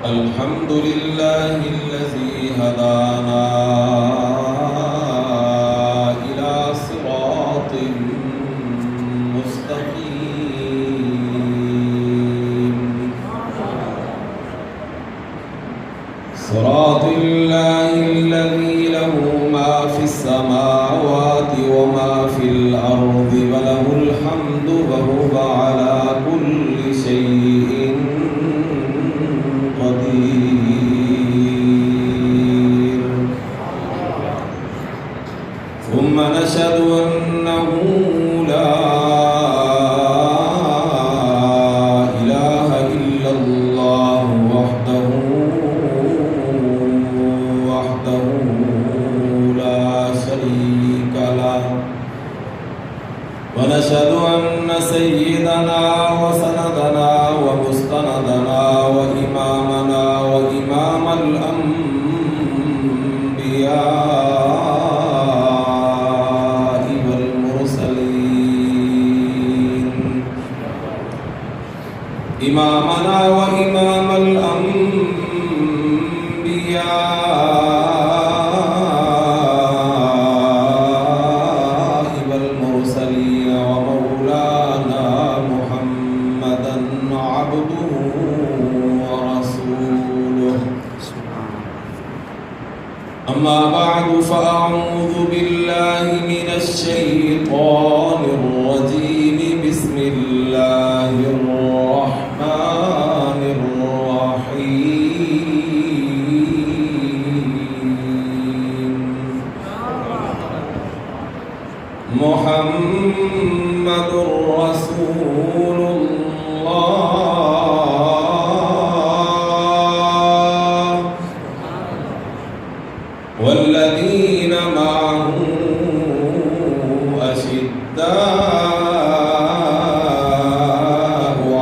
الحمد لله الذي هدانا إلى صراط مستقيم صراط الله الذي له ما في السماوات وما في الأرض وله الحمد وهو على كل شيء قدير. ثم نشهد أنه لا إله إلا الله وحده لا شريك له، ونشهد أن سيدنا وسندنا ومستندنا وإمامنا وإمام الأنبياء والمرسلين، إمامنا وإمام الأنبياء والمرسلين ومولانا محمدا عبده ورسوله. أما بعد فأعوذ بالله من الشيطان الرجيم. بسم الله الرحمن الرحيم. محمد رسول الله والذين معه أشداء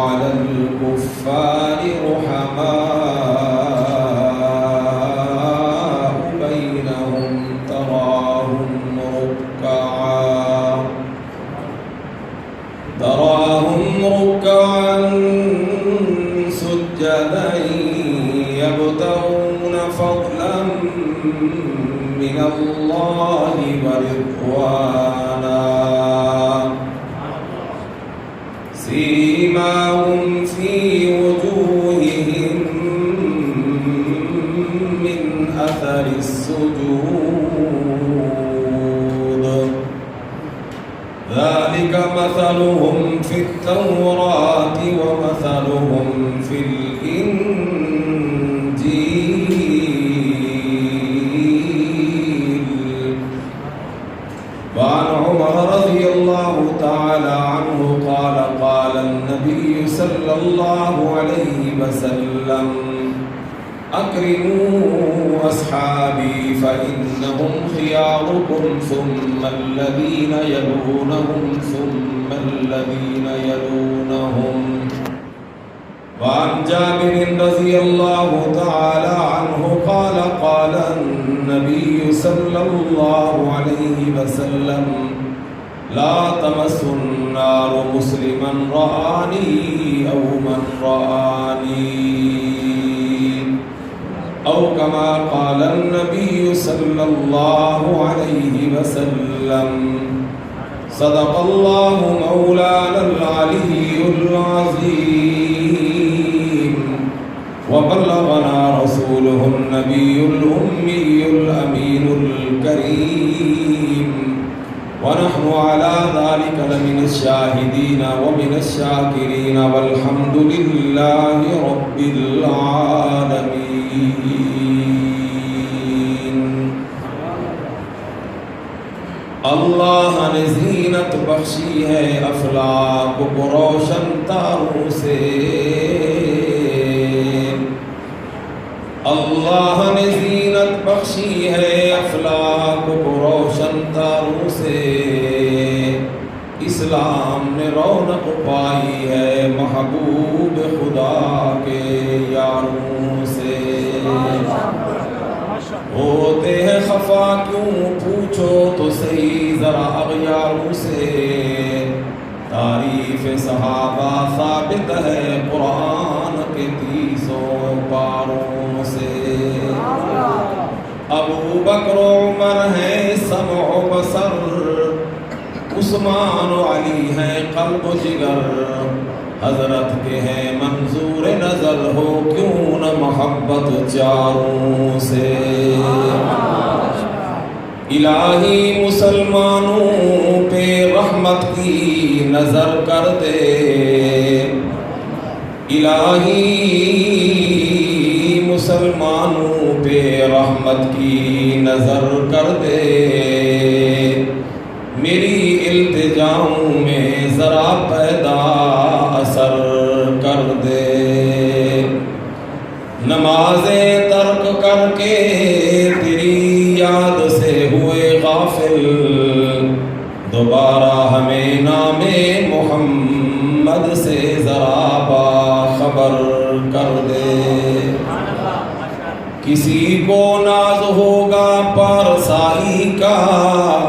على الكفار رحماء بينهم تراهم ركعا سجدا يبتغون فضلا من الله ورضوانا، سيماهم في وجوههم من أثر السجود، ذلك مثلهم في التوراة ومثلهم في الإنجيل. وعن عمر رضي الله تعالى عنه قال قال النبي صلى الله عليه وسلم: أكرموا أصحابي فإنهم خياركم ثم الذين يلونهم ثم الذين يلونهم. وعن جابر رضي الله تعالى عنه قال قال النبي صلى الله عليه وسلم: لا تمس النار مسلما رآني أو من رآني، أو كما قال النبي صلى الله عليه وسلم. صدق الله مولانا العلي العظيم، وبلغنا رسوله النبي الأمي الأمين الكريم، ونحن على ذلك لمن الشاهدين ومن الشاكرين، والحمد لله رب العالمين. اللہ نے زینت بخشی ہے افلاک کو روشن تاروں سے، اللہ نے زینت بخشی ہے افلاک کو روشن تاروں سے، اسلام نے رونق پائی ہے محبوب خدا کے یاروں سے. ہوتے ہیں خفا کیوں پوچھو تو صحیح ذرا اغیاروں سے، تعریف صحابہ ثابت ہے قرآن کے 30 پاروں سے۔ ابو بکر و عمر ہیں سمع و بصر، عثمان و علی ہیں قلب و جگر، حضرت کے ہیں منظور نظر، ہو کیوں نہ محبت چاروں سے۔ الہی مسلمانوں پہ رحمت کی نظر کر دے، الہی مسلمانوں پہ رحمت کی نظر کر دے، میری التجاؤں میں ذرا پیدا اثر کر دے۔ نمازیں ترک کر کے تیری یاد سے ہوئے غافل، دوبارہ ہمیں نام محمد سے ذرا باخبر کر دے۔ کسی کو ناز ہوگا پارسائی کا،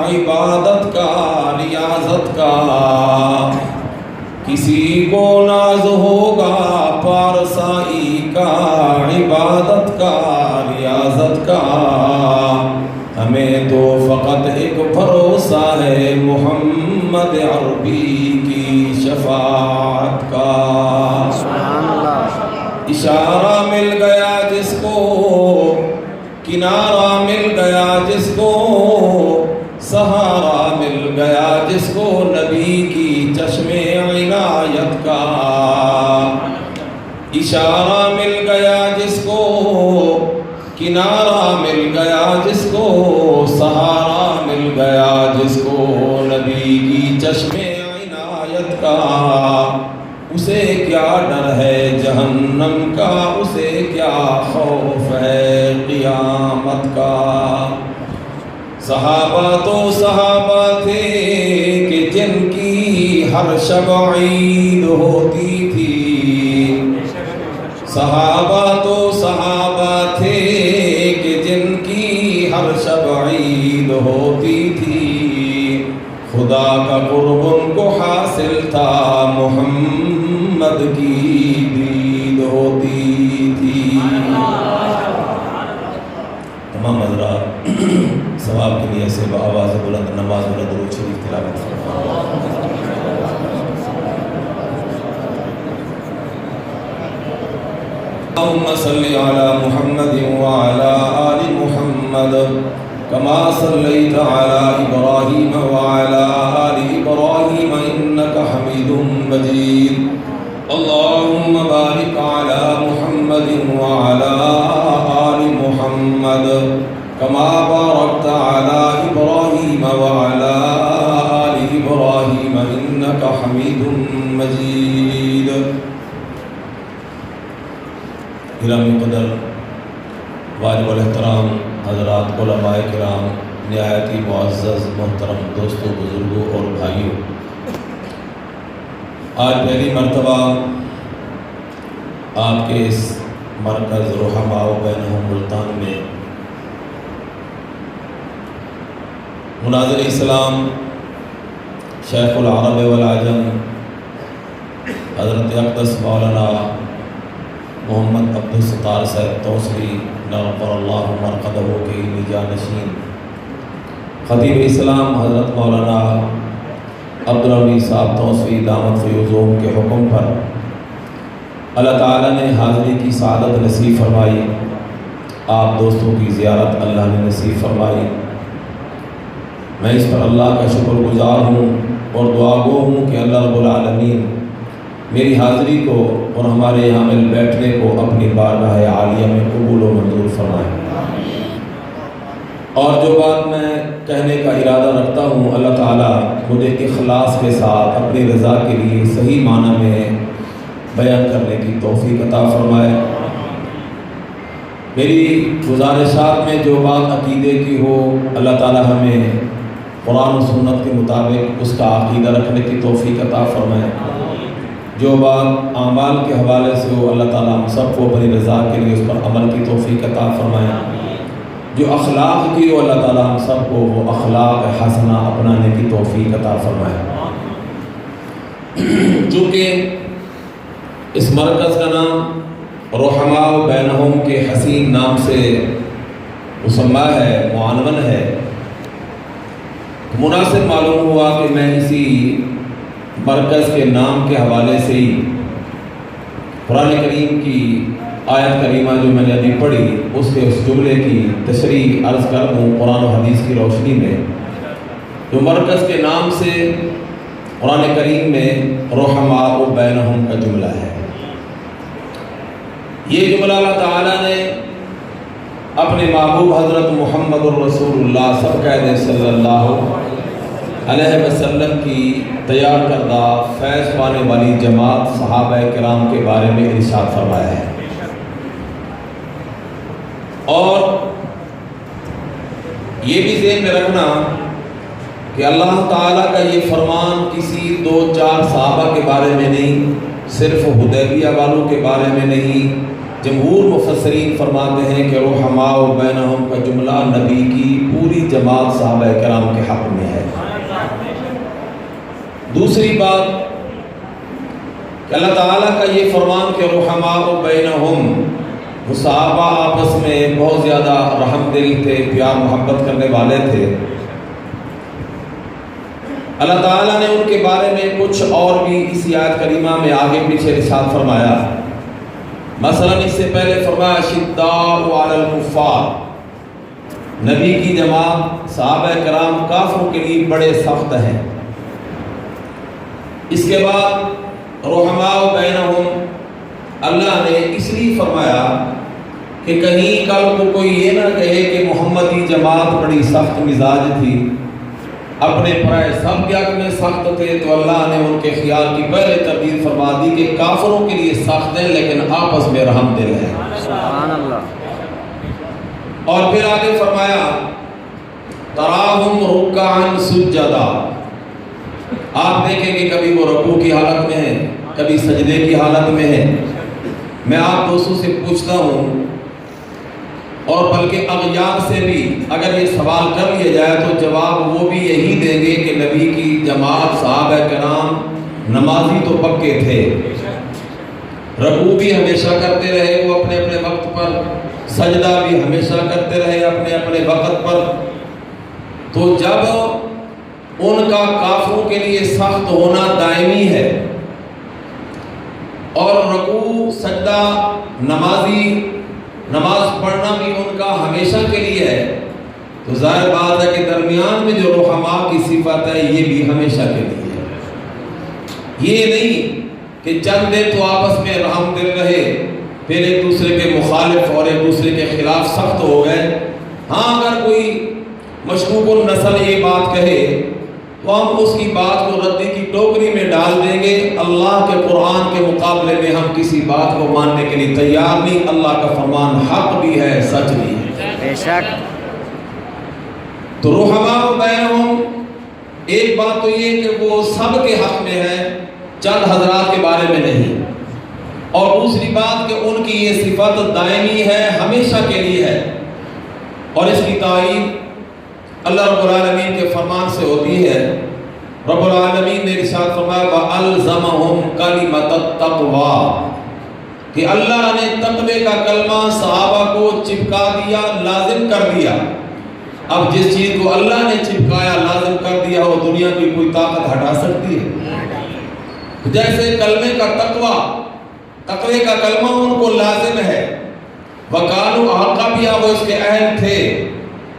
عبادت کا، ریاضت کا، کسی کو ناز ہوگا پارسائی کا، عبادت کا، ریاضت کا، ہمیں تو فقط ایک بھروسہ ہے محمد عربی کی شفاعت کا۔ اشارہ مل گیا جس کو، کنارہ مل گیا جس کو، سہارا مل گیا جس کو نبی کی چشم عنایت کا۔ اشارہ مل گیا جس کو، کنارہ مل گیا جس کو، سہارا مل گیا جس کو نبی کی چشم عنایت کا۔ اسے کیا ڈر ہے جہنم کا، اسے کیا خوف ہے قیامت کا۔ صحابہ تو صحابہ تھے کہ جن کی ہر شب عید ہوتی تھی، صحابہ تو صحابہ تھے کہ جن کی ہر شب عید ہوتی تھی، خدا کا قرب ان کو حاصل تھا، محمد کی دید ہوتی تھی۔ تمام حضرات ثواب کے لیے سے بآواز بلند نماز و درود شریف تلاوت فرمائیں۔ اللهم صل على محمد وعلى آل محمد كما صليت على إبراهيم وعلى آل إبراهيم إنك حميد مجيد۔ اللهم بارك على محمد وعلى آل محمد كما باركت على إبراهيم وعلى آل إبراهيم إنك حميد مجيد۔ گرامی قدر واجب الاحترام حضرات علماء کرام، نہایت ہی معزز محترم دوستوں، بزرگوں اور بھائیوں، آج پہلی مرتبہ آپ کے اس مرکز رحماء بینہم ملتان میں مناظر اسلام شیخ العرب والعجم حضرت اقدس مولانا محمد عبدالستار صاحب توسری نور اللہ مرقدہ کے علمی جانشین، خطیب اسلام حضرت مولانا عبدالرحمن صاحب توسری دامت فیوزہم کے حکم پر اللہ تعالیٰ نے حاضری کی سعادت نصیب فرمائی، آپ دوستوں کی زیارت اللہ نے نصیب فرمائی۔ میں اس پر اللہ کا شکر گزار ہوں اور دعا گو ہوں کہ اللہ رب العالمین میری حاضری کو اور ہمارے یہاں مل بیٹھنے کو اپنی بارگاہ عالیہ میں قبول و منظور فرمائے۔ اور جو بات میں کہنے کا ارادہ رکھتا ہوں، اللہ تعالیٰ مجھے اخلاص کے ساتھ اپنی رضا کے لیے صحیح معنی میں بیان کرنے کی توفیق عطا فرمائے۔ میری گزارشات میں جو بات عقیدے کی ہو، اللہ تعالیٰ ہمیں قرآن و سنت کے مطابق اس کا عقیدہ رکھنے کی توفیق عطا فرمائے۔ جو بات اعمال کے حوالے سے ہو، اللہ تعالیٰ ہم سب کو اپنی رضا کے لیے اس پر عمل کی توفیق عطا فرمائے۔ جو اخلاق کی ہو، اللہ تعالیٰ ہم سب کو وہ اخلاق حسنہ اپنانے کی توفیق عطا فرمائے۔ چونکہ اس مرکز کا نام رحماء بینہم کے حسین نام سے مسمى ہے، معنون ہے، مناسب معلوم ہوا کہ میں اسی مرکز کے نام کے حوالے سے ہی قرآن کریم کی آیت کریمہ جو میں نے ابھی پڑھی اس کے اس جملے کی تشریح عرض کر دوں قرآن و حدیث کی روشنی میں۔ جو مرکز کے نام سے قرآن کریم میں رحماء بینہم کا جملہ ہے، یہ جملہ اللہ تعالیٰ نے اپنے محبوب حضرت محمد الرسول اللہ سرکار صلی اللہ علیہ وسلم کی تیار کردہ فیض پانے والی جماعت صحابہ کرام کے بارے میں ارشاد فرمایا ہے۔ اور یہ بھی ذہن میں رکھنا کہ اللہ تعالیٰ کا یہ فرمان کسی 2-4 صحابہ کے بارے میں نہیں، صرف حدیبیہ والوں کے بارے میں نہیں، جمہور مفسرین فرماتے ہیں کہ رحماء بینہم کا جملہ نبی کی پوری جماعت صحابہ کرام کے حق میں ہے۔ دوسری بات کہ اللہ تعالیٰ کا یہ فرمان کہ رحماء بینہم، وہ صحابہ آپس میں بہت زیادہ رحم دل تھے، پیار محبت کرنے والے تھے۔ اللہ تعالیٰ نے ان کے بارے میں کچھ اور بھی اسی آیت کریمہ میں آگے پیچھے ارشاد فرمایا۔ مثلا اس سے پہلے فرمایا اشداء علی الکفار، نبی کی جماعت صحابہ کرام کافروں کے لیے بڑے سخت ہیں۔ اس کے بعد رحماء بینہم اللہ نے اس لیے فرمایا کہ کہیں کل کو کوئی یہ نہ کہے کہ محمدی جماعت بڑی سخت مزاج تھی، اپنے پرائے سب کے حق میں سخت تھے، تو اللہ نے ان کے خیال کی پہلے تبدیل فرما دی کہ کافروں کے لیے سخت ہیں لیکن آپس میں رحم دل ہیں۔ سبحان اللہ۔ اور پھر آگے فرمایا تراہم رکعا سجدا، آپ دیکھیں کہ کبھی وہ رکوع کی حالت میں ہیں، کبھی سجدے کی حالت میں ہیں۔ میں آپ دوستوں سے پوچھتا ہوں اور بلکہ اغیار سے بھی اگر یہ سوال کر لیا جائے تو جواب وہ بھی یہی دیں گے کہ نبی کی جماعت صحابہ کرام نمازی تو پکے تھے، رکوع بھی ہمیشہ کرتے رہے وہ اپنے اپنے وقت پر، سجدہ بھی ہمیشہ کرتے رہے اپنے اپنے وقت پر۔ تو جب ان کا کافروں کے لیے سخت ہونا دائمی ہے اور رکوع سجدہ نماز پڑھنا بھی ان کا ہمیشہ کے لیے ہے، تو ظاہر بات ہے کہ درمیان میں جو رحماء کی صفت ہے یہ بھی ہمیشہ کے لیے ہے۔ یہ نہیں کہ چند دن تو آپس میں رحم دل رہے، پھر ایک دوسرے کے مخالف اور ایک دوسرے کے خلاف سخت ہو گئے۔ ہاں اگر کوئی مشکوک النسل یہ بات کہے تو ہم اس کی بات کو ردی کی ٹوکری میں ڈال دیں گے، اللہ کے قرآن کے مقابلے میں ہم کسی بات کو ماننے کے لیے تیار نہیں۔ اللہ کا فرمان حق بھی ہے، سچ بھی ہے، بے شک۔ تو رحماء بینہم، ایک بات تو یہ کہ وہ سب کے حق میں ہے، چند حضرات کے بارے میں نہیں، اور دوسری بات کہ ان کی یہ صفت دائمی ہے، ہمیشہ کے لیے ہے، اور اس کی تائید اللہ رب العالمین کے فرمان سے ہوتی ہے۔ رب العالمین نے ارشاد فرمایا وَأَلْزَمَهُمْ كَلِمَةَ التَّقْوَىٰ، کہ اللہ نے تقوی کا کلمہ صحابہ کو چپکا دیا، لازم کر دیا۔ اب جس چیز کو اللہ نے چپکایا، لازم کر دیا، وہ دنیا کی کوئی طاقت ہٹا سکتی ہے؟ جیسے کلمے کا تقوی کا کلمہ ان کو لازم ہے، وَقَالُوا أَحَقَّ بِهَا، وہ اس کے اہل تھے،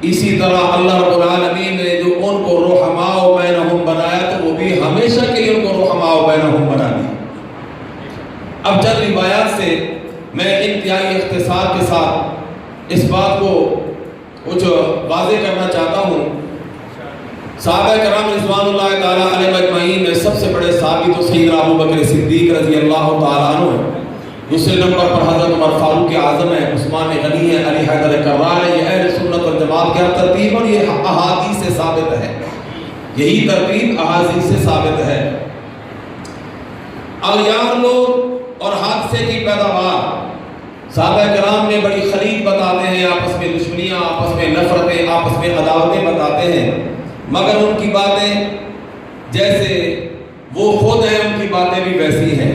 اسی طرح اللہ رب العالمین نے جو ان کو رحماء بینہم بنایا تو وہ بھی ہمیشہ کے لیے ان کو رحماء بینہم بنا دیا۔ اب چند روایات سے میں انتہائی اختصار کے ساتھ اس بات کو کچھ واضح کرنا چاہتا ہوں۔ صحابہ کرام رضوان اللہ تعالیٰ علیہ اجمعین میں سب سے بڑے صحابی تو سیدنا ابوبکر صدیق رضی اللہ تعالیٰ عنہ ہے، دوسرے نمبر پر حضرت عمر فاروق اعظم ہے، عثمان غنی ہے، علی حیدر کرار ہے۔ یہ اہل سنت والجماعت کی ترتیب اور یہ احادیث سے ثابت ہے، یہی ترتیب احادیث سے ثابت ہے۔ اغیار لوگ اور حادثے کی پیداوار، صحابہ کرام میں بڑی خلید بتاتے ہیں، آپس میں دشمنیاں، آپس میں نفرتیں، آپس میں عداوتیں بتاتے ہیں، مگر ان کی باتیں جیسے وہ خود ہیں ان کی بھی ویسی ہیں.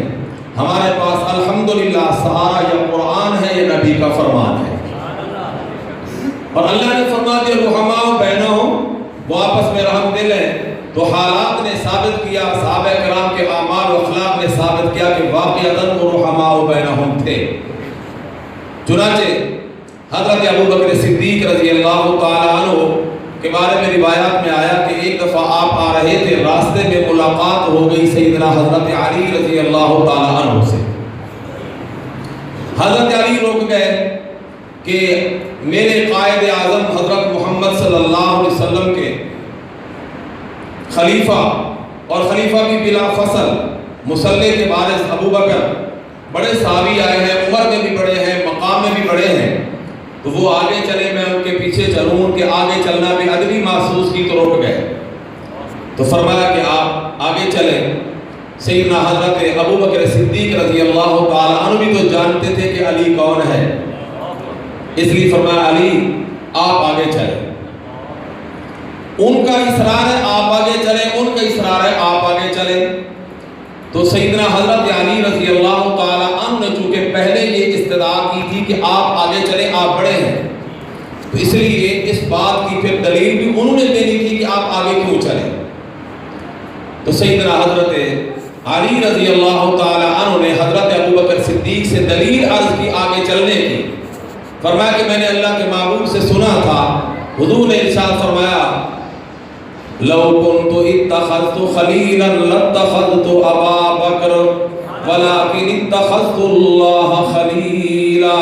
ہمارے پاس الحمدللہ سہارا یا قرآن ہے یا نبی کا فرمان ہے. اور اللہ نے فرما دیا رحماء بینہم، وہ آپس میں رحم دل ہیں. تو حالات نے ثابت کیا، صحابہ کرام کے اعمال و اخلاق نے ثابت کیا کہ واقعتاً وہ رحماء بینہم تھے. چنانچہ حضرت ابوبکر صدیق رضی اللہ تعالیٰ عنہ کے بارے میں روایات میں آیا کہ ایک دفعہ آپ آ رہے تھے، راستے میں ملاقات ہو گئی سیدنا حضرت علی رضی اللہ تعالیٰ عنہ سے. حضرت علی رک گئے کہ میرے قائد اعظم حضرت محمد صلی اللہ علیہ وسلم کے خلیفہ، اور خلیفہ بھی بلا فصل مصلح کے وارث ابو بکر، بڑے صحابی آئے ہیں، عمر میں بھی بڑے ہیں، مقام میں بھی بڑے ہیں. تو وہ آگے چلے، میں ان کے پیچھے چلوں، ان کے آگے چلنا بھی ادبی محسوس کی تو رک گئے. تو فرمایا کہ آپ آگے چلیں. سیدنا حضرت ابو بکر صدیق رضی اللہ تعالیٰ عنہ بھی تو جانتے تھے کہ علی کون ہے، اس لیے فرمایا علی آپ آگے چلیں. ان کا اصرار ہے آپ آگے چلیں، ان کا اصرار ہے آپ آگے چلیں. تو سیدنا حضرت علی رضی اللہ تعالیٰ عنہ نے چونکہ پہلے یہ استدعا کی تھی کہ آپ آگے چلیں، آپ بڑے ہیں، تو اس لیے اس بات کی پھر دلیل بھی انہوں نے دینی تھی کہ آپ آگے کیوں چلیں. تو سیدنا حضرت علی رضی اللہ تعالیٰ عنہ نے حضرت ابوبکر صدیق سے دلیل عرض کی آگے چلنے کی. فرمایا کہ میں نے اللہ کے محبوب سے سنا تھا، حضور نے ارشاد فرمایا لو كنت اتخذت خليلا لاتخذت ابا بکر ولكن اتخذت الله خليلا.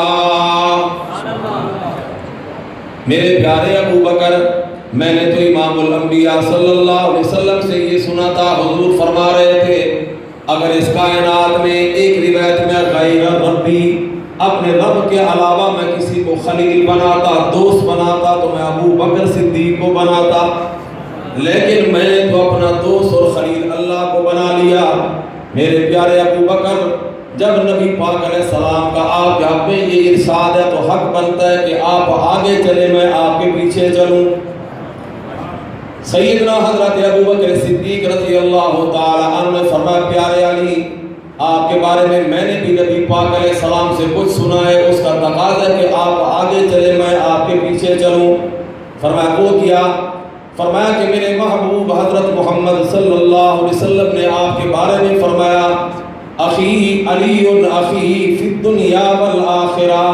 میرے پیارے ابو بکر، میں نے تو امام الانبیاء صلی اللہ علیہ وسلم سے یہ سنا تھا، حضور فرما رہے تھے اگر اس کائنات میں ایک روایت میں غیر ربی، اپنے رب کے علاوہ میں کسی کو خلیل بناتا، دوست بناتا، تو میں ابو بکر صدیق کو بناتا. لیکن میں نے تو اپنا دوست اور خلیل اللہ کو بنا لیا. میرے پیارے ابو بکر، جب نبی پاک علیہ السلام کا آپ کے حق میں یہ ارشاد ہے تو حق بنتا ہے کہ آپ آگے چلیں، میں آپ کے پیچھے چلوں. سیدنا حضرت ابو بکر صدیق رضی اللہ تعالی عنہ نے فرمایا پیارے علی، آپ کے بارے میں نے بھی نبی پاک علیہ السلام سے کچھ سنا ہے، اس کا تقاضا ہے کہ آپ آگے چلیں، میں آپ کے پیچھے چلوں. فرمایا وہ کیا؟ فرمایا کہ میرے محبوب حضرت محمد صلی اللہ علیہ وسلم نے آپ کے بارے میں فرمایا اخی علی اخی فی الدنیا والآخرہ،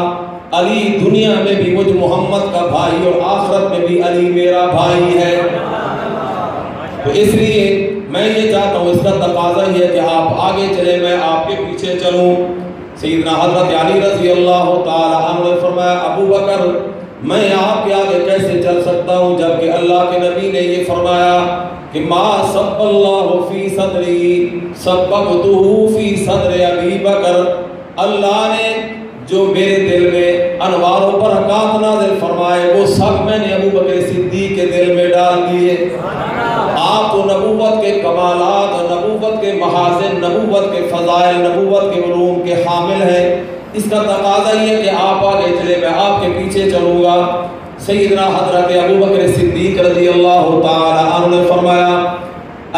علی دنیا میں بھی مجھ محمد کا بھائی اور آخرت میں بھی علی میرا بھائی ہے. تو اس لیے میں یہ چاہتا ہوں، اس کا تقاضا یہ ہے کہ آپ آگے چلیں، میں آپ کے پیچھے چلوں. سیدنا حضرت علی رضی اللہ تعالی عنہ نے فرمایا ابو بکر، میں آپ کے آگے کیسے چل سکتا ہوں جبکہ اللہ کے نبی نے یہ فرمایا کہ ما صب اللہ فی صدری سبقتہ فی صدر ابی بکر. اللہ نے جو میرے دل میں انوار و برکات نازل فرمائے وہ سب میں نے ابو بکر صدیق کے دل میں ڈال دیے. آپ تو نبوت کے کمالات، نبوت کے محاسن، نبوت کے فضائل، نبوت کے علوم کے حامل ہیں. اس کا تقاضا یہ ہے کہ آپ آگے چلے، میں آپ کے پیچھے چلوں گا. سیدنا حضرت ابو بکر صدیق رضی اللہ تعالی عنہ نے فرمایا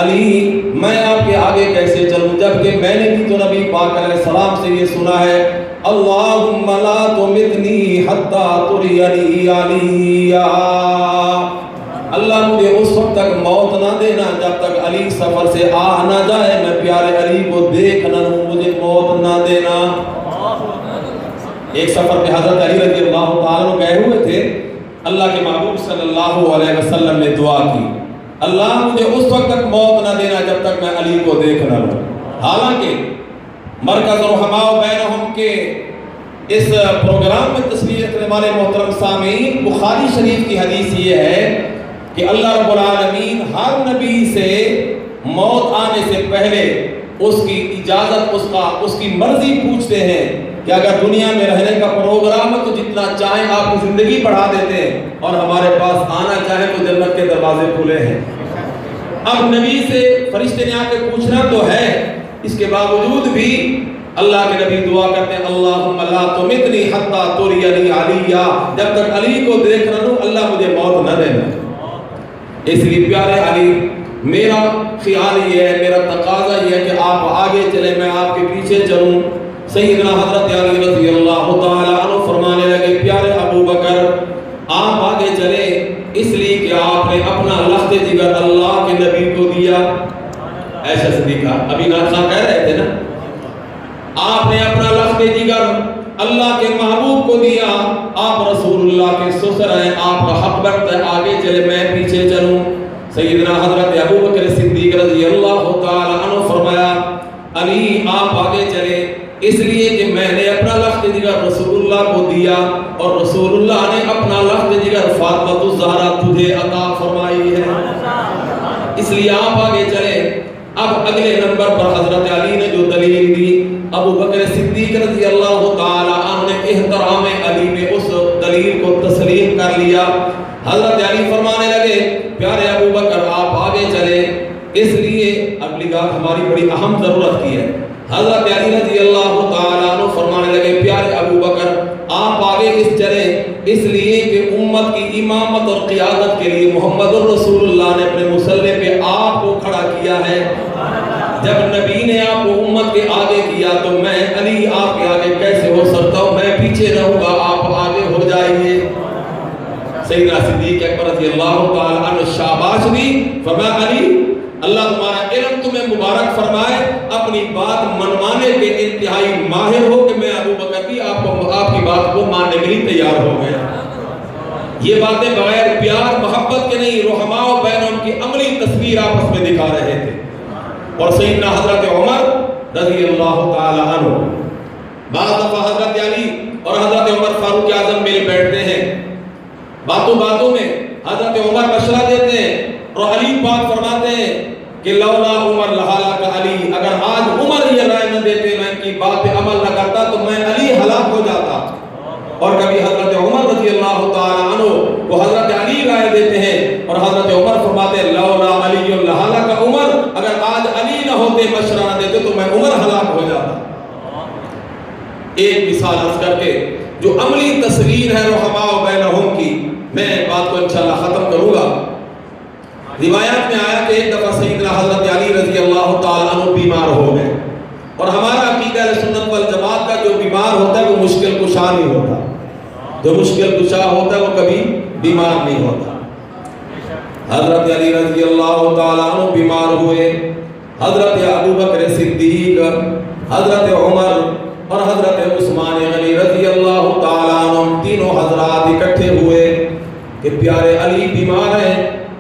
علی میں آپ کے آگے کیسے چلوں جبکہ میں نے بھی تو نبی پاک علیہ السلام سے یہ سنا ہے اللہم لا تمتنی حتی ترینی علیہ، اللہ مجھے اس وقت تک موت نہ دینا جب تک علی سفر سے آ نہ جائے، میں پیارے علی کو دیکھ نہ لوں، مجھے موت نہ دینا. ایک سفر میں حضرت علی رضی اللہ تعالیٰ گئے ہوئے تھے، اللہ کے محبوب صلی اللہ علیہ وسلم نے دعا کی اللہ مجھے اس وقت تک موت نہ دینا جب تک میں علی کو دیکھ نہ لوں. حالانکہ مرکز رحماء بینہم کے اس پروگرام میں تصویر کرنے والے محترم سامعین، بخاری شریف کی حدیث یہ ہے کہ اللہ رب العالمین ہر نبی سے موت آنے سے پہلے اس کی اجازت، اس کی مرضی پوچھتے ہیں کہ اگر دنیا میں رہنے کا پروگرام ہے تو جتنا چاہیں آپ کی زندگی بڑھا دیتے ہیں اور ہمارے پاس آنا چاہیں تو جنت کے دروازے کھلے ہیں. اب نبی سے فرشتے نے آ کے پوچھنا تو ہے، اس کے باوجود بھی اللہ کے نبی دعا کرتے ہیں اللہم لا تمتنی حتی ترینی علیہ، جب تک علی کو دیکھ نہ لوں اللہ مجھے موت نہ دینا. اس لیے پیارے علی میرا خیال یہ ہے، میرا تقاضا یہ ہے کہ آپ آگے چلیں، میں آپ کے پیچھے چلوں۔ سیدنا حضرت علی رضی اللہ تعالی عنہ فرمانے لگے پیارے ابو بکر آپ آگے چلیں، اس لیے کہ آپ نے اپنا لخت جگر اللہ کے نبی کو دیا۔ ایسا صدیقہ ابھی ناصر کہہ رہے تھے نا، آپ نے اپنا لخت جگر اللہ کے محبوب کو دیا، آپ رسول اللہ کے سسر ہیں، آپ کا حق بنتا ہے آگے چلے میں پیچھے چلوں۔ سیدنا حضرت ابو بکر صدیق رضی اللہ تعالی عنہ فرمایا علی آپ آگے چلے اس لیے کہ میں نے اپنا لخت جگر رسول اللہ کو دیا اور رسول اللہ نے اپنا لخت جگر فاطمہ الزہرا تجھے عطا فرمائی ہے، اس لیے آپ آگے چلے۔ اب اگلے نمبر پر حضرت علی نے جو دلیل دی، ابو بکر صدیق رضی اللہ تعالی عنہ نے احترام علی میں اس دلیل کو تسلیم کر لیا۔ حضرت علی فرمانے لگے پیارے ابو بکر آپ آگے چلے، اس لیے اگلی بات ہماری بڑی اہم ضرورت کی ہے۔ حضرت علی رضی اللہ تعالی عنہ فرمانے لگے پیارے ابو بکر آپ آگے اس چلیں، اس لیے کہ امت کی امامت اور قیادت کے لیے محمد الرسول اللہ نے اپنے مصلی پہ آپ کو کھڑا کیا ہے۔ جب نبی نے آپ کو امت کے آگے کیا تو میں علی آپ کے آگے کیسے ہو سکتا ہوں، میں پیچھے رہوں گا، آپ آگے ہو جائیے۔ سیدنا صدیق اکبر رضی اللہ تعالی عنہ شاباش دی، فرمایا علی اللہ تمہارا علم تمہیں مبارک فرمائے، اپنی بات منوانے کے انتہائی ماہر ہو کہ میں ابو بکر بھی آپ کی بات کو ماننے کے لیے تیار ہو گیا۔ یہ باتیں بغیر پیار محبت کے نہیں، رحماء و بینہم کی عملی تصویر آپس میں دکھا رہے تھے۔ اور سیدنا حضرت عمر رضی اللہ تعالی عنہ، بعض دفعہ حضرت علی اور حضرت عمر فاروق اعظم مل بیٹھتے ہیں، باتوں باتوں میں حضرت عمر مشورہ دیتے ہیں اور علی پاک فرماتے ہیں کہ لولا عمر لہلاک علی، اگر آج عمر یہ رائے نہ دیتے میں ان کی بات پہ عمل نہ کرتا تو میں علی ہلاک ہو جاتا۔ اور کبھی حضرت عمر رضی اللہ تعالی عنہ وہ حضرت علی رائے دیتے ہیں اور حضرت عمر فرماتے ہیں لولا علی لہلاک عمر، اگر آج علی نہ ہوتے مشورہ نہ دیتے تو میں عمر ہلاک ہو جاتا۔ ایک مثال عرض کر کے جو عملی تصویر ہے رحماء بینہم کی، میں بات کو انشاءاللہ ختم کروں گا۔ روایات میں آیا کہ ایک دفعہ سیدنا حضرت علی رضی اللہ تعالی عنہ بیمار ہو گئے، اور ہمارا عقیدہ اہل سنت والجماعت کا جو بیمار ہوتا ہے وہ مشکل کشا نہیں ہوتا، جو مشکل کشا ہوتا ہے وہ کبھی بیمار نہیں ہوتا۔ حضرت علی رضی اللہ تعالی عنہ بیمار ہوئے، حضرت ابو بکر صدیق، حضرت عمر اور حضرت عثمان غنی رضی اللہ تعالی عنہ تینوں حضرات اکٹھے ہوئے کہ پیارے علی بیمار ہیں،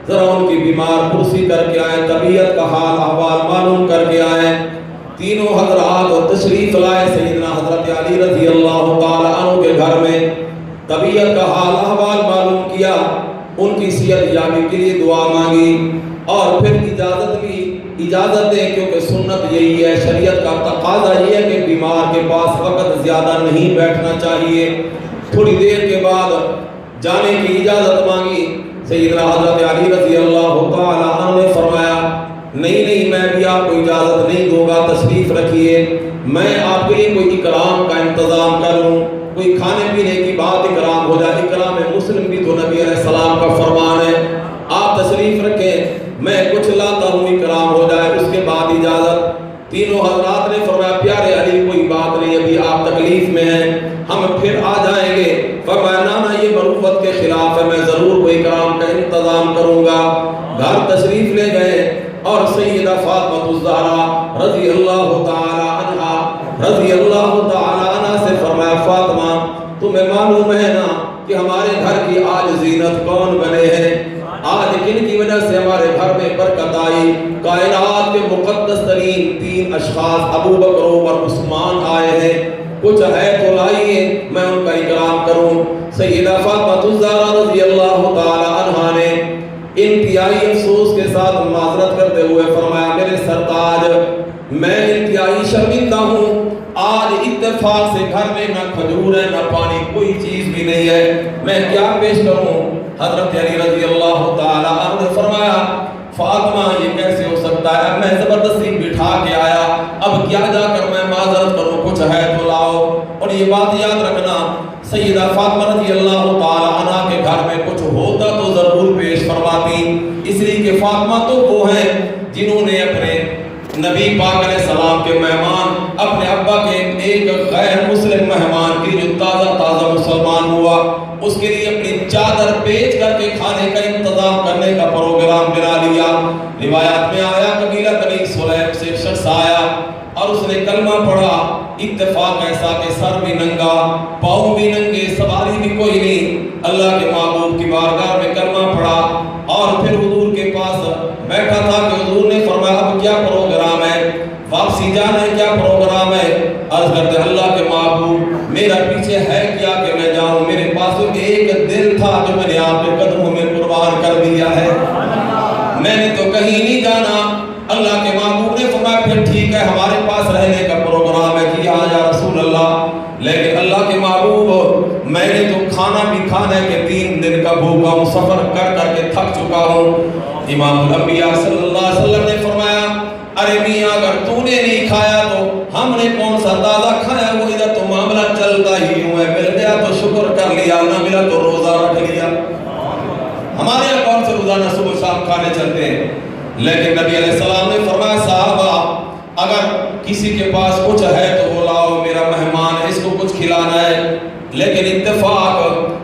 ذرا ان کی بیمار کرسی کر کے آئے، طبیعت کا حال احوال معلوم کر کے آئے۔ تینوں حضرات اور تشریف لائے سیدنا حضرت علی رضی اللہ تعالی عنہ کے گھر میں، طبیعت کا حال احوال معلوم کیا، ان کی صحت یابی کے لیے دعا مانگی اور پھر اجازت لی، اجازت دیں کیونکہ سنت یہی ہے، شریعت کا تقاضا یہ ہے کہ بیمار کے پاس وقت زیادہ نہیں بیٹھنا چاہیے۔ تھوڑی دیر کے بعد جانے کی اجازت مانگی، سیدنا حضرت علی رضی اللہ تعالی عنہ نے فرمایا نہیں میں بھی آپ کو اجازت نہیں دوں گا، تشریف رکھیے، میں آپ کے لیے کوئی اکرام کا انتظام کر لوں، کوئی کھانے پینے کی بات اکرام ہو جائے، اکرام مسلم بھی تو نبی علیہ السلام کا فرمان ہے، آپ تشریف رکھیں، میں کچھ لاتا ہوں اکرام ہو جائے، اس کے بعد اجازت۔ تینوں حضرات نے فرمایا پیارے علی کوئی بات نہیں، ابھی آپ تکلیف میں ہیں، ہم پھر آ جائیں گے۔ فرمایا نہ یہ مروت کے خلاف ہے، میں ضرور کوئی اکرام کا انتظام کروں گا۔ گھر تشریف لے گئے اور سیدہ فاطمہ الزہرا رضی اللہ تعالی عنہا سے فرمایا فاطمہ تمہیں معلوم ہے نا کہ ہمارے گھر کی آج زینت کون بنے ہیں، آج کن کی وجہ سے ہمارے گھر میں برکت آئی؟ کائنات کے مقدس ترین تین اشخاص ابو بکر اور عثمان آئے ہیں، کچھ ہے تو لائیے میں ان کا اکرام کروں۔ سیدہ فاطمہ الزہرا رضی اللہ تعالی عنہا نے انتہائی افسوس کے ساتھ معذرت کرتے ہوئے فرمایا میرے سرتاج میں انتہائی شرمندہ ہوں، آج اتفاق سے گھر میں نہ کھجور ہے نہ پانی، کوئی چیز بھی نہیں ہے، میں کیا پیش کروں؟ حضرت علی رضی اللہ تعالی عنہ نے فرمایا فاطمہ یہ کیسے ہو سکتا ہے، میں زبردستی بٹھا کے آیا، اب کیا جا کر میں معذرت کروں، کچھ ہے تو لاؤ۔ اور یہ بات یاد رکھنا سیدہ فاطمہ رضی اللہ تعالی عنہ کے گھر میں کچھ ہوتا تو ضرور پیش فرماتی، اس لیے کہ فاطمہ تو وہ ہیں جنہوں نے اپنے نبی پاک علیہ السلام کے مہمان اپنے ابا کے ایک غیر مسلم مہمان کی جو تازہ مسلمان ہوا اس کے لیے اپنی چادر بیچ کر کے کھانے کا انتظام کرنے کا پروگرام بنا لیا۔ روایات میں آیا قبیلہ بنی سلیم سے ایک شخص آیا اور اس نے کلمہ پڑھا، اتفاق ایسا کہ سر بھی ننگا، پاؤں بھی ننگے، سواری بھی کوئی نہیں، اللہ کے محبوب کی بارگاہ میں کلمہ پڑھا اور پھر حضور کے پاس بیٹھا تھا کہ حضور نے فرمایا اب کیا پروگرام ہے، واپسی جانا ہے، کیا پروگرام ہے؟ عرض کرتے اللہ کے محبوب میرا پیچھے ہے کیا کہ میں جاؤں، میرے پاس تو ایک دل تھا جو میں نے آپ کے قدموں میں قربان کر دیا ہے، میں نے تو کہیں نہیں جانا۔ اللہ کے محبوب نے فرمایا پھر ٹھیک ہے ہمارے پاس رہنے کا پروگرام ہے کہ ہاں یا رسول اللہ، لیکن اللہ کے محبوب میں نے تو کھانا بھی کھانا ہے کہ 3 دن کا بھوکا ہوں، سفر کر کر کے تھک چکا ہوں۔ امام الانبیاء صلی اللہ علیہ وسلم نے فرمایا ارے میاں اگر تو نے نہیں کھایا تو ہم نے کون سا تازہ کھایا، وہ ادھر تو معاملہ چلتا ہی ہوں ہے، مل گیا تو شکر کر لیا، نہ ملا تو روزہ رکھ لیا۔ ہمارے یہاں کون سے روزانہ صبح شام کھانے چلتے ہیں، لیکن نبی علیہ السلام نے فرمایا صحابہ اگر کسی کے پاس کچھ ہے تو وہ لاؤ، میرا مہمان ہے اس کو کچھ کھلانا ہے۔ لیکن اتفاق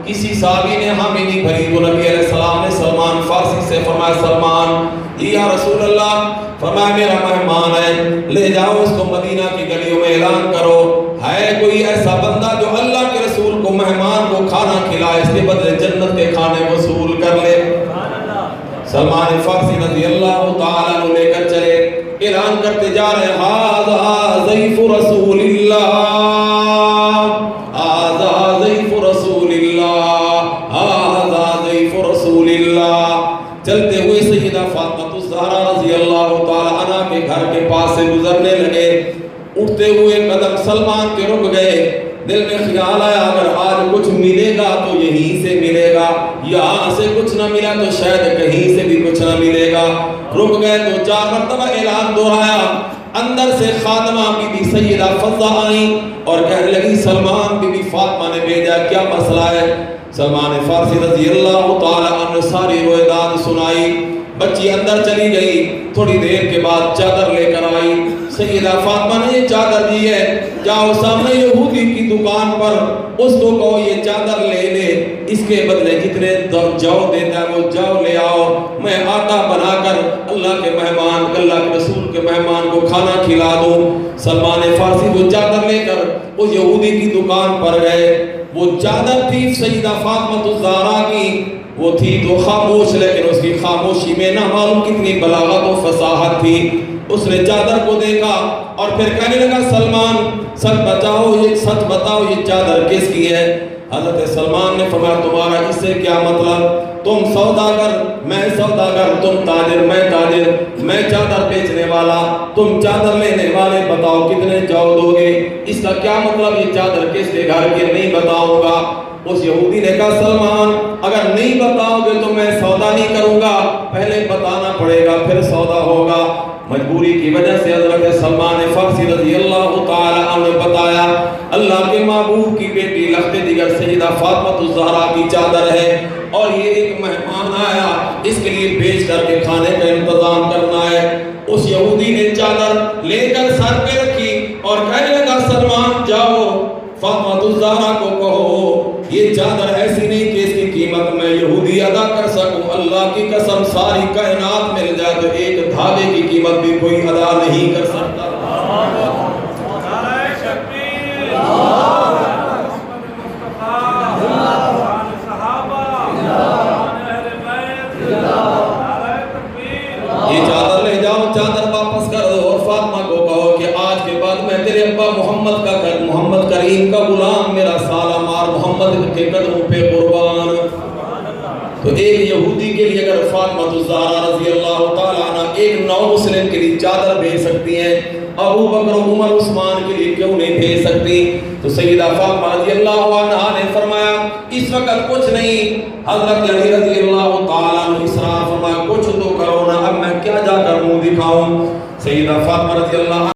کسی صحابی نے حامی نہیں بھری تو نبی علیہ السلام نے سلمان فارسی سے فرمایا سلمان یا رسول اللہ، فرمایا میرا مہمان ہے، لے جاؤ اس کو مدینہ کی گلیوں میں اعلان کرو ہے کوئی ایسا بندہ جو اللہ کے رسول کو مہمان کو کھانا کھلائے، اس کے بدلے جنت کے کھانے وصول کر لے۔ سلمان فارسی رضی اللہ تعالیٰ عنہ لے کر چلے، اعلان کرتے جا رہے ھذا ضیف رسول اللہ، ھذا ضیف رسول اللہ، ھذا ضیف رسول اللہ۔ چلتے ہوئے سیدہ فاطمہ الزہرا رضی اللہ تعالیٰ عنہ کے گھر کے پاس سے گزرنے لگے، اٹھتے ہوئے قدم سلمان کے رک گئے، دل میں خیال آیا اگر آج کچھ ملے گا تو یہیں سے ملے گا، یہاں سے کچھ نہ ملا تو شاید کہیں سے بھی کچھ نہ ملے گا۔ رک گئے تو 4 مرتبہ اعلان دہرایا، اندر سے خادمہ بی بی سیدہ فضہ آئیں اور کہنے لگی سلمان بی بی فاطمہ نے بھیجا، کیا مسئلہ ہے؟ سلمان فارسی رضی اللہ تعالیٰ عنہ ساری رویداد سنائی، بچی اندر چلی گئی، تھوڑی دیر کے بعد چادر لے کر آئی، سیدہ فاطمہ نے یہ چادر دی ہے، جاؤ سامنے یہودی کی دکان پر اس کو کہو یہ چادر لے لے، اس کے بدلے جتنے جو دیتا ہے وہ جو لے آؤ، میں آٹا بنا کر اللہ کے مہمان اللہ کے رسول کے مہمان کو کھانا کھلا دوں۔ سلمان فارسی وہ چادر لے کر اس یہودی کی دکان پر گئے، وہ چادر تھی سیدہ فاطمہ الزہرا کی، وہ تھی تو خاموش، لیکن اس کی خاموشی میں نہ معلوم کتنی بلاغت و فصاحت تھی۔ اس نے چادر کو دیکھا اور پھر کہنے لگا سلمان سچ بتاؤ یہ چادر کس کی ہے؟ حضرت سلمان نے فرمایا تمہارا اس سے کیا مطلب، تم سوداگر میں سوداگر، تم تاجر میں تاجر، میں چادر بیچنے والا تم چادر لینے والے، بتاؤ کتنے جو دو گے، اس کا کیا مطلب یہ چادر کس کے گھر کے؟ نہیں بتاؤں گا۔ اس یہودی نے کہا سلمان اگر نہیں بتاؤ گے تو میں سودا نہیں کروں گا، پہلے بتانا پڑے گا پھر سودا ہوگا۔ مجبوری کی وجہ سے حضرت سلمان فارسی رضی اللہ تعالیٰ عنہ نے بتایا اللہ کے محبوب کی بیٹی لخت دیگر سیدہ فاطمہ الزہرا کی چادر ہے اور یہ ایک مہمان آیا، اس کے لیے بیچ کر کے کھانے کا انتظام کرنا ہے۔ اس یہودی نے چادر لے کر سر پہ رکھی اور کہنے لگا سلمان جاؤ فاطمہ الزہرا کو کہو یہ چادر ایسی نہیں کہ اس کی قیمت میں یہودی ادا کر سکوں، اللہ کی قسم ساری کائنات مل جائے تو ایک دھاگے کی قیمت بھی کوئی ادا نہیں کر سکتا۔ یہ چادر لے جاؤ، چادر واپس کر دو اور فاطمہ کو کہو کہ آج کے بعد میں تیرے ابا محمد کریم کا غلام، میرا سالہ مار محمد کے قدموں پہ قربان۔ تو ایک یہودی کے لیے اگر فاطمہ الزہرا رضی اللہ تعالیٰ عنہ ایک نو مسلم کے لیے چادر بھیج سکتی ہیں، ابو بکر عمر عثمان کے لیے کیوں نہیں بھیج سکتی؟ تو سیدہ فاطمہ رضی اللہ عنہا نے فرمایا اس وقت کچھ نہیں، حضرت علی رضی اللہ تعالیٰ عنہ اسرار فرمایا کچھ تو کرو نا، اب میں کیا جا کر منہ دکھاؤں؟ سیدہ فاطمہ رضی اللہ